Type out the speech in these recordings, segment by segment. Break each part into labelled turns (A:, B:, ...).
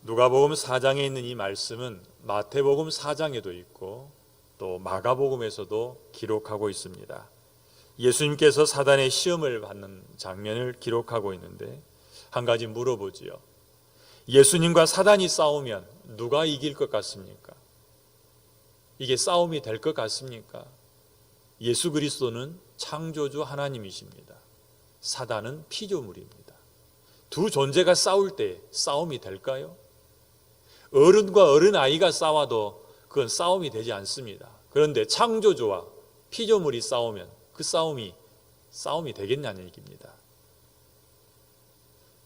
A: 누가복음 4장에 있는 이 말씀은 마태복음 4장에도 있고 또 마가복음에서도 기록하고 있습니다. 예수님께서 사단의 시험을 받는 장면을 기록하고 있는데 한 가지 물어보지요. 예수님과 사단이 싸우면 누가 이길 것 같습니까? 이게 싸움이 될 것 같습니까? 예수 그리스도는 창조주 하나님이십니다. 사단은 피조물입니다. 두 존재가 싸울 때 싸움이 될까요? 어른과 어른아이가 싸워도 그건 싸움이 되지 않습니다. 그런데 창조주와 피조물이 싸우면 그 싸움이 되겠냐는 얘기입니다.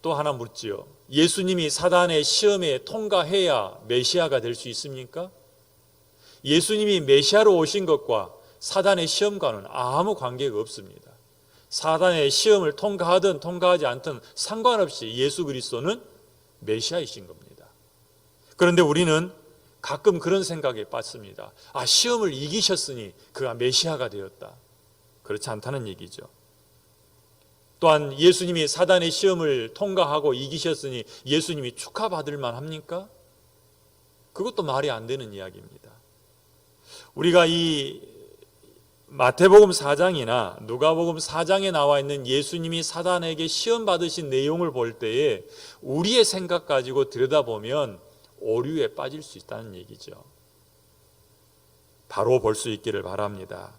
A: 또 하나 묻지요. 예수님이 사단의 시험에 통과해야 메시아가 될 수 있습니까? 예수님이 메시아로 오신 것과 사단의 시험과는 아무 관계가 없습니다. 사단의 시험을 통과하든 통과하지 않든 상관없이 예수 그리스도는 메시아이신 겁니다. 그런데 우리는 가끔 그런 생각에 빠집니다. 시험을 이기셨으니 그가 메시아가 되었다. 그렇지 않다는 얘기죠. 또한 예수님이 사단의 시험을 통과하고 이기셨으니 예수님이 축하받을 만합니까? 그것도 말이 안 되는 이야기입니다. 우리가 이 마태복음 4장이나 누가복음 4장에 나와 있는 예수님이 사단에게 시험 받으신 내용을 볼 때에 우리의 생각 가지고 들여다보면 오류에 빠질 수 있다는 얘기죠. 바로 볼 수 있기를 바랍니다.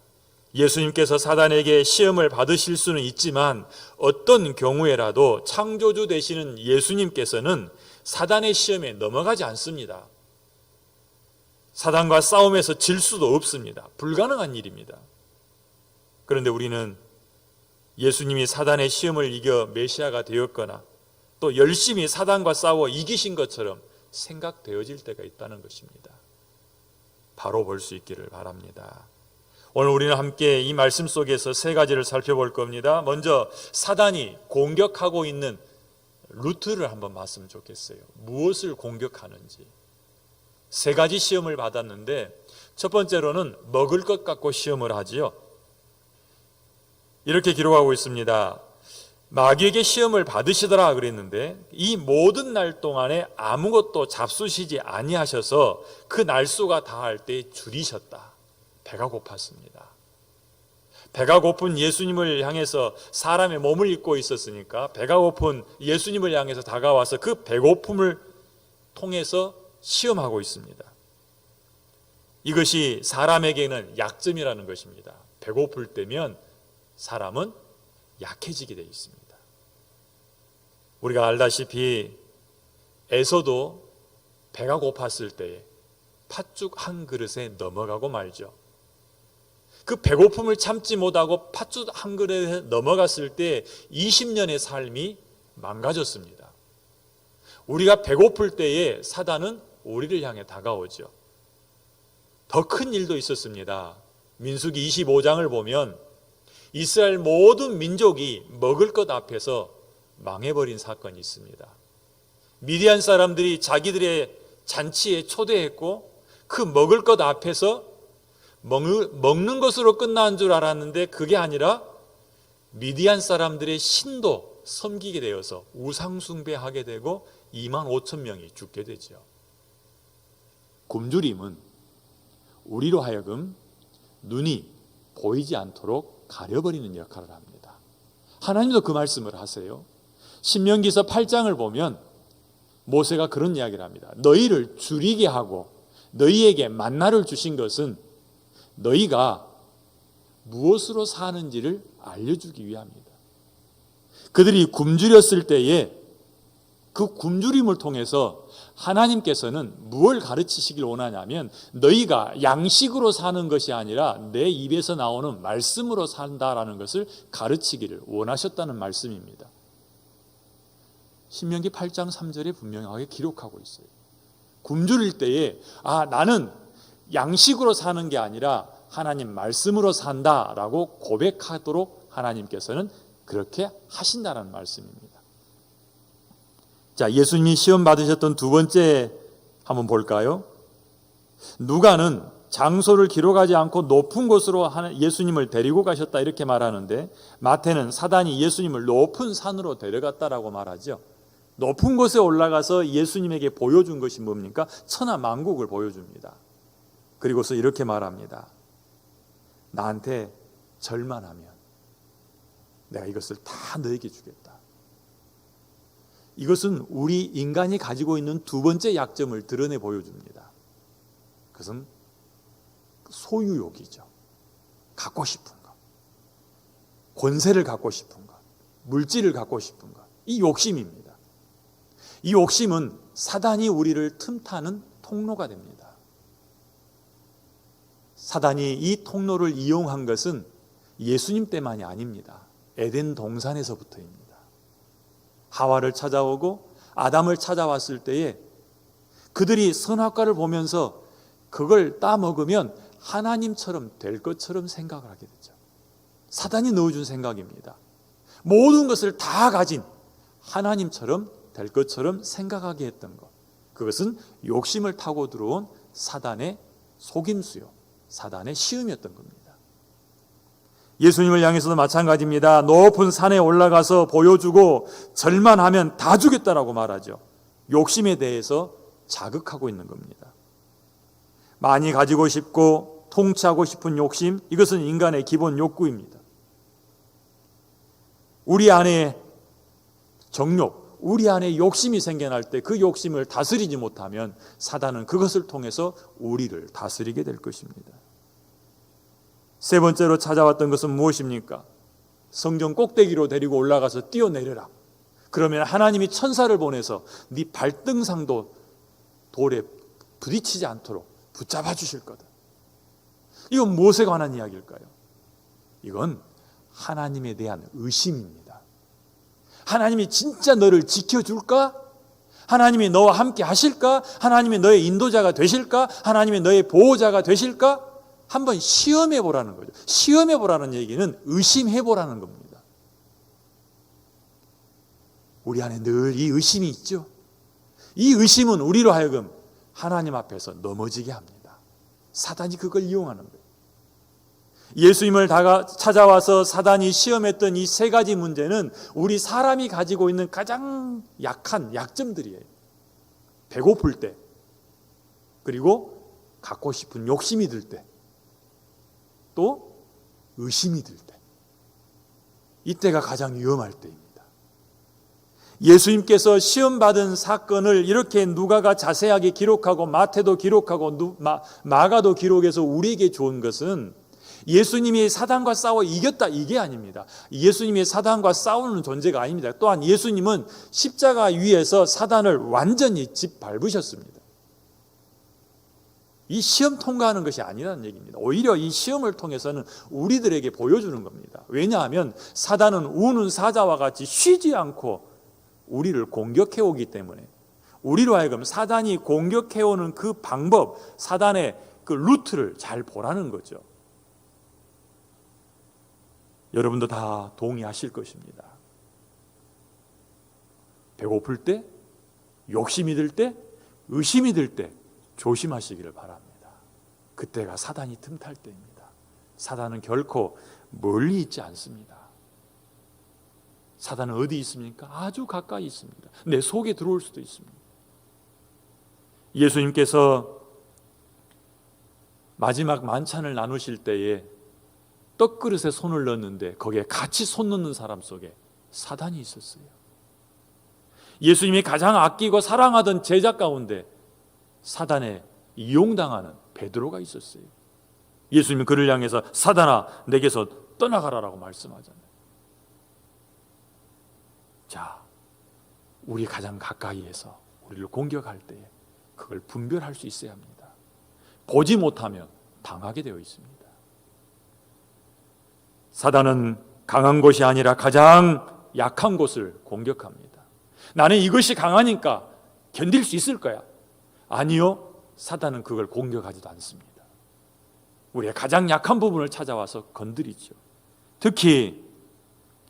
A: 예수님께서 사단에게 시험을 받으실 수는 있지만 어떤 경우에라도 창조주 되시는 예수님께서는 사단의 시험에 넘어가지 않습니다. 사단과 싸움에서 질 수도 없습니다. 불가능한 일입니다. 그런데 우리는 예수님이 사단의 시험을 이겨 메시아가 되었거나 또 열심히 사단과 싸워 이기신 것처럼 생각되어질 때가 있다는 것입니다. 바로 볼 수 있기를 바랍니다. 오늘 우리는 함께 이 말씀 속에서 세 가지를 살펴볼 겁니다. 먼저 사단이 공격하고 있는 루트를 한번 봤으면 좋겠어요. 무엇을 공격하는지. 세 가지 시험을 받았는데 첫 번째로는 먹을 것 갖고 시험을 하지요. 이렇게 기록하고 있습니다. 마귀에게 시험을 받으시더라 그랬는데 이 모든 날 동안에 아무것도 잡수시지 아니하셔서 그 날수가 다할 때 줄이셨다. 배가 고팠습니다. 배가 고픈 예수님을 향해서 사람의 몸을 입고 있었으니까 배가 고픈 예수님을 향해서 다가와서 그 배고픔을 통해서 시험하고 있습니다. 이것이 사람에게는 약점이라는 것입니다. 배고플 때면 사람은 약해지게 되어 있습니다. 우리가 알다시피 에서도 배가 고팠을 때에 팥죽 한 그릇에 넘어가고 말죠. 그 배고픔을 참지 못하고 팥죽 한 그릇에 넘어갔을 때 20년의 삶이 망가졌습니다. 우리가 배고플 때에 사단은 우리를 향해 다가오죠. 더 큰 일도 있었습니다. 민수기 25장을 보면 이스라엘 모든 민족이 먹을 것 앞에서 망해버린 사건이 있습니다. 미디안 사람들이 자기들의 잔치에 초대했고 그 먹을 것 앞에서 먹는 것으로 끝난 줄 알았는데 그게 아니라 미디안 사람들의 신도 섬기게 되어서 우상 숭배하게 되고 2만 5천 명이 죽게 되죠. 굶주림은 우리로 하여금 눈이 보이지 않도록 가려버리는 역할을 합니다. 하나님도 그 말씀을 하세요. 신명기서 8장을 보면 모세가 그런 이야기를 합니다. 너희를 줄이게 하고 너희에게 만나를 주신 것은 너희가 무엇으로 사는지를 알려주기 위함이다. 그들이 굶주렸을 때에 그 굶주림을 통해서 하나님께서는 무엇을 가르치시길 원하냐면 너희가 양식으로 사는 것이 아니라 내 입에서 나오는 말씀으로 산다라는 것을 가르치기를 원하셨다는 말씀입니다. 신명기 8장 3절에 분명하게 기록하고 있어요. 굶주릴 때에 나는 양식으로 사는 게 아니라 하나님 말씀으로 산다라고 고백하도록 하나님께서는 그렇게 하신다는 말씀입니다. 자, 예수님이 시험 받으셨던 두 번째 한번 볼까요? 누가는 장소를 기록하지 않고 높은 곳으로 예수님을 데리고 가셨다 이렇게 말하는데 마태는 사단이 예수님을 높은 산으로 데려갔다라고 말하죠. 높은 곳에 올라가서 예수님에게 보여준 것이 뭡니까? 천하만국을 보여줍니다. 그리고서 이렇게 말합니다. 나한테 절만 하면 내가 이것을 다 너에게 주겠다. 이것은 우리 인간이 가지고 있는 두 번째 약점을 드러내 보여줍니다. 그것은 소유욕이죠. 갖고 싶은 것, 권세를 갖고 싶은 것, 물질을 갖고 싶은 것, 이 욕심입니다. 이 욕심은 사단이 우리를 틈타는 통로가 됩니다. 사단이 이 통로를 이용한 것은 예수님 때만이 아닙니다. 에덴 동산에서부터입니다. 하와를 찾아오고 아담을 찾아왔을 때에 그들이 선악과를 보면서 그걸 따먹으면 하나님처럼 될 것처럼 생각을 하게 되죠. 사단이 넣어준 생각입니다. 모든 것을 다 가진 하나님처럼 될 것처럼 생각하게 했던 것, 그것은 욕심을 타고 들어온 사단의 속임수요, 사단의 시험이었던 겁니다. 예수님을 향해서도 마찬가지입니다. 높은 산에 올라가서 보여주고 절만 하면 다 주겠다라고 말하죠. 욕심에 대해서 자극하고 있는 겁니다. 많이 가지고 싶고 통치하고 싶은 욕심, 이것은 인간의 기본 욕구입니다. 우리 안에 정욕, 우리 안에 욕심이 생겨날 때 그 욕심을 다스리지 못하면 사단은 그것을 통해서 우리를 다스리게 될 것입니다. 세 번째로 찾아왔던 것은 무엇입니까? 성전 꼭대기로 데리고 올라가서 뛰어내려라. 그러면 하나님이 천사를 보내서 네 발등상도 돌에 부딪히지 않도록 붙잡아 주실 거다. 이건 무엇에 관한 이야기일까요? 이건 하나님에 대한 의심입니다. 하나님이 진짜 너를 지켜줄까? 하나님이 너와 함께 하실까? 하나님이 너의 인도자가 되실까? 하나님이 너의 보호자가 되실까? 한번 시험해 보라는 거죠. 시험해 보라는 얘기는 의심해 보라는 겁니다. 우리 안에 늘 이 의심이 있죠. 이 의심은 우리로 하여금 하나님 앞에서 넘어지게 합니다. 사단이 그걸 이용하는 거예요. 예수님을 찾아와서 사단이 시험했던 이 세 가지 문제는 우리 사람이 가지고 있는 가장 약한 약점들이에요. 배고플 때, 그리고 갖고 싶은 욕심이 들 때, 또 의심이 들 때, 이때가 가장 위험할 때입니다. 예수님께서 시험받은 사건을 이렇게 누가가 자세하게 기록하고 마태도 기록하고 마가도 기록해서 우리에게 좋은 것은 예수님이 사단과 싸워 이겼다, 이게 아닙니다. 예수님이 사단과 싸우는 존재가 아닙니다. 또한 예수님은 십자가 위에서 사단을 완전히 짓밟으셨습니다. 이 시험 통과하는 것이 아니라는 얘기입니다. 오히려 이 시험을 통해서는 우리들에게 보여주는 겁니다. 왜냐하면 사단은 우는 사자와 같이 쉬지 않고 우리를 공격해 오기 때문에, 우리로 하여금 사단이 공격해 오는 그 방법, 사단의 그 루트를 잘 보라는 거죠. 여러분도 다 동의하실 것입니다. 배고플 때, 욕심이 들 때, 의심이 들 때 조심하시기를 바랍니다. 그때가 사단이 틈탈 때입니다. 사단은 결코 멀리 있지 않습니다. 사단은 어디 있습니까? 아주 가까이 있습니다. 내 속에 들어올 수도 있습니다. 예수님께서 마지막 만찬을 나누실 때에 떡그릇에 손을 넣었는데 거기에 같이 손 넣는 사람 속에 사단이 있었어요. 예수님이 가장 아끼고 사랑하던 제자 가운데 사단에 이용당하는 베드로가 있었어요. 예수님이 그를 향해서 사단아 내게서 떠나가라라고 말씀하잖아요. 자, 우리 가장 가까이에서 우리를 공격할 때에 그걸 분별할 수 있어야 합니다. 보지 못하면 당하게 되어 있습니다. 사단은 강한 곳이 아니라 가장 약한 곳을 공격합니다. 나는 이것이 강하니까 견딜 수 있을 거야. 아니요, 사단은 그걸 공격하지도 않습니다. 우리의 가장 약한 부분을 찾아와서 건드리죠. 특히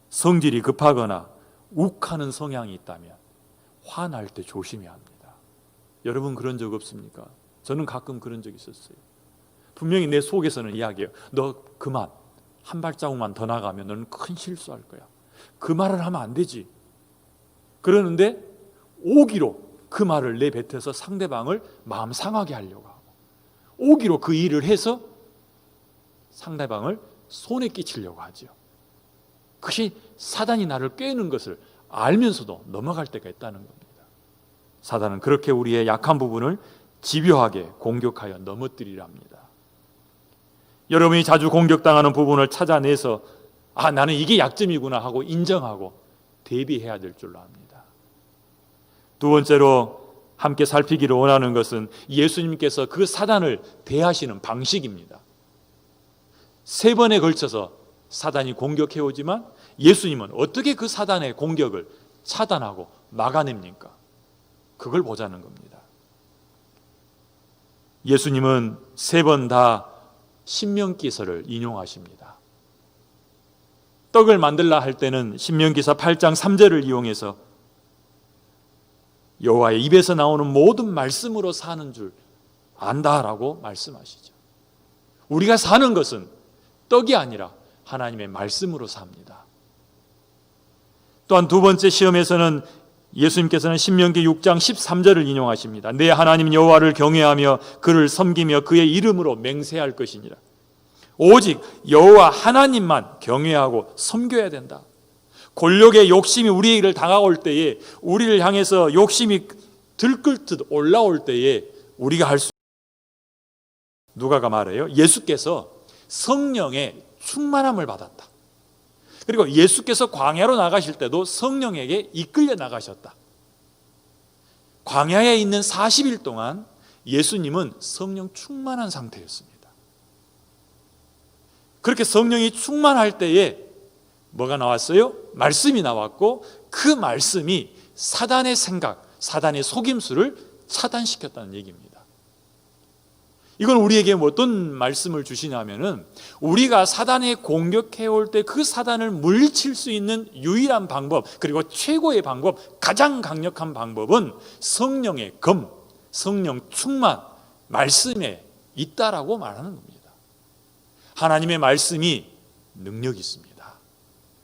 A: 성질이 급하거나 욱하는 성향이 있다면 화날 때 조심해야 합니다. 여러분 그런 적 없습니까? 저는 가끔 그런 적 있었어요. 분명히 내 속에서는 이야기해요. 너 그만, 한 발자국만 더 나가면 너는 큰 실수할 거야. 그 말을 하면 안 되지. 그러는데 오기로 그 말을 내뱉어서 상대방을 마음 상하게 하려고 하고, 오기로 그 일을 해서 상대방을 손에 끼치려고 하죠. 그것이 사단이 나를 꿰는 것을 알면서도 넘어갈 때가 있다는 겁니다. 사단은 그렇게 우리의 약한 부분을 집요하게 공격하여 넘어뜨리려 합니다. 여러분이 자주 공격당하는 부분을 찾아내서 나는 이게 약점이구나 하고 인정하고 대비해야 될 줄로 압니다. 두 번째로 함께 살피기를 원하는 것은 예수님께서 그 사단을 대하시는 방식입니다. 3번에 걸쳐서 사단이 공격해 오지만 예수님은 어떻게 그 사단의 공격을 차단하고 막아냅니까? 그걸 보자는 겁니다. 예수님은 3번 다 신명기서를 인용하십니다. 떡을 만들라 할 때는 신명기서 8장 3절을 이용해서 여호와의 입에서 나오는 모든 말씀으로 사는 줄 안다라고 말씀하시죠. 우리가 사는 것은 떡이 아니라 하나님의 말씀으로 삽니다. 또한 두 번째 시험에서는 예수님께서는 신명기 6장 13절을 인용하십니다. 내 하나님 여호와를 경외하며 그를 섬기며 그의 이름으로 맹세할 것이니라. 오직 여호와 하나님만 경외하고 섬겨야 된다. 권력의 욕심이 우리를 다가올 때에, 우리를 향해서 욕심이 들끓듯 올라올 때에 우리가 할 수, 누가가 말해요. 예수께서 성령의 충만함을 받았다. 그리고 예수께서 광야로 나가실 때도 성령에게 이끌려 나가셨다. 광야에 있는 40일 동안 예수님은 성령 충만한 상태였습니다. 그렇게 성령이 충만할 때에 뭐가 나왔어요? 말씀이 나왔고, 그 말씀이 사단의 생각, 사단의 속임수를 차단시켰다는 얘기입니다. 이건 우리에게 어떤 말씀을 주시냐면은, 우리가 사단에 공격해 올 때 그 사단을 물리칠 수 있는 유일한 방법, 그리고 최고의 방법, 가장 강력한 방법은 성령의 검, 성령 충만, 말씀에 있다라고 말하는 겁니다. 하나님의 말씀이 능력이 있습니다.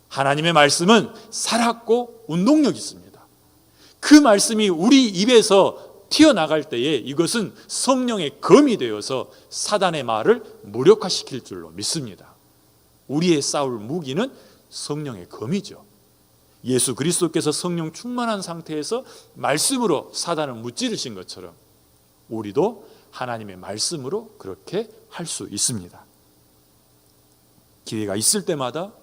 A: 하나님의 말씀은 살았고 운동력이 있습니다. 그 말씀이 우리 입에서 튀어나갈 때에 이것은 성령의 검이 되어서 사단의 말을 무력화시킬 줄로 믿습니다. 우리의 싸울 무기는 성령의 검이죠. 예수 그리스도께서 성령 충만한 상태에서 말씀으로 사단을 무찌르신 것처럼 우리도 하나님의 말씀으로 그렇게 할 수 있습니다. 기회가 있을 때마다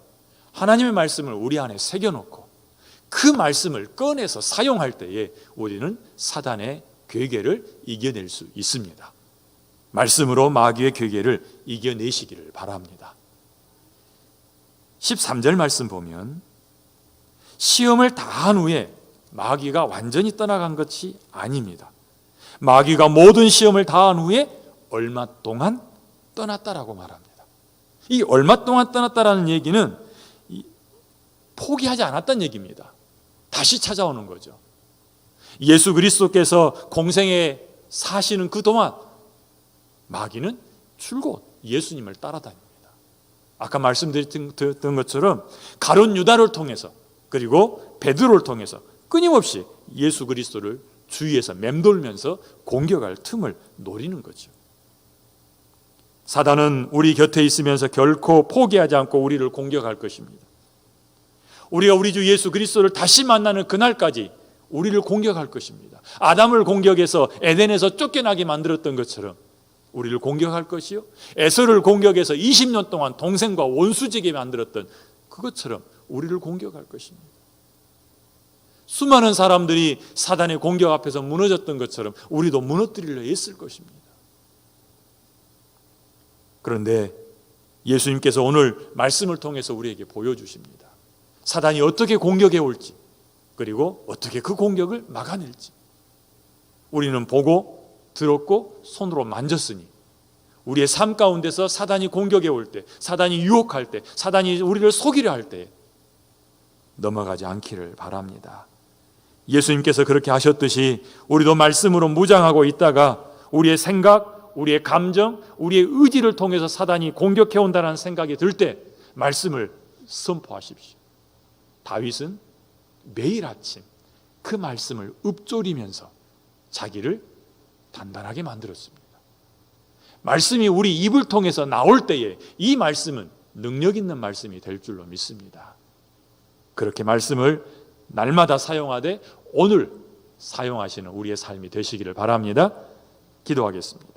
A: 하나님의 말씀을 우리 안에 새겨놓고 그 말씀을 꺼내서 사용할 때에 우리는 사단의 괴계를 이겨낼 수 있습니다. 말씀으로 마귀의 괴계를 이겨내시기를 바랍니다. 13절 말씀 보면 시험을 다한 후에 마귀가 완전히 떠나간 것이 아닙니다. 마귀가 모든 시험을 다한 후에 얼마 동안 떠났다라고 말합니다. 이 얼마 동안 떠났다라는 얘기는 포기하지 않았다는 얘기입니다. 다시 찾아오는 거죠. 예수 그리스도께서 공생에 사시는 그동안 마귀는 줄곧 예수님을 따라다닙니다. 아까 말씀드렸던 것처럼 가룟 유다를 통해서, 그리고 베드로를 통해서 끊임없이 예수 그리스도를 주위에서 맴돌면서 공격할 틈을 노리는 거죠. 사단은 우리 곁에 있으면서 결코 포기하지 않고 우리를 공격할 것입니다. 우리가 우리 주 예수 그리스도를 다시 만나는 그날까지 우리를 공격할 것입니다. 아담을 공격해서 에덴에서 쫓겨나게 만들었던 것처럼 우리를 공격할 것이요, 에서를 공격해서 20년 동안 동생과 원수지게 만들었던 그것처럼 우리를 공격할 것입니다. 수많은 사람들이 사단의 공격 앞에서 무너졌던 것처럼 우리도 무너뜨리려 했을 것입니다. 그런데 예수님께서 오늘 말씀을 통해서 우리에게 보여주십니다. 사단이 어떻게 공격해 올지, 그리고 어떻게 그 공격을 막아낼지 우리는 보고 들었고 손으로 만졌으니 우리의 삶 가운데서 사단이 공격해 올 때, 사단이 유혹할 때, 사단이 우리를 속이려 할 때 넘어가지 않기를 바랍니다. 예수님께서 그렇게 하셨듯이 우리도 말씀으로 무장하고 있다가 우리의 생각, 우리의 감정, 우리의 의지를 통해서 사단이 공격해 온다는 생각이 들 때 말씀을 선포하십시오. 다윗은 매일 아침 그 말씀을 읊조리면서 자기를 단단하게 만들었습니다. 말씀이 우리 입을 통해서 나올 때에 이 말씀은 능력 있는 말씀이 될 줄로 믿습니다. 그렇게 말씀을 날마다 사용하되 오늘 사용하시는 우리의 삶이 되시기를 바랍니다. 기도하겠습니다.